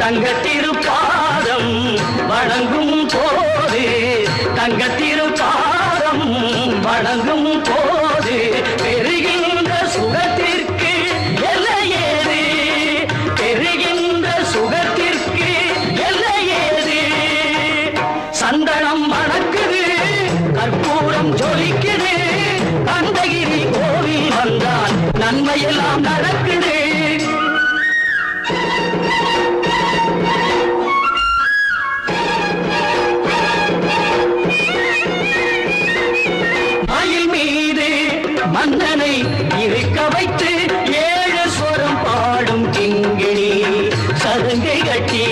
தங்கத்திருப்பாதம் வணங்கும் போது தங்கத்திருப்பாதம் வணங்கும் போது பெறுகின்ற சுகத்திற்கு எல்லையேது பெறுகின்ற சுகத்திற்கு எல்லையேது சந்தனம் மணக்குது கற்பூரம் ஜொலிக்குது கந்தகிரி கோவில் வந்தால் நன்மையெல்லாம் நடக்குது மன்னனை இருக்க வைத்து 7 ஸ்வரம் பாடும் கிங்கிணி சதங்கை கட்டி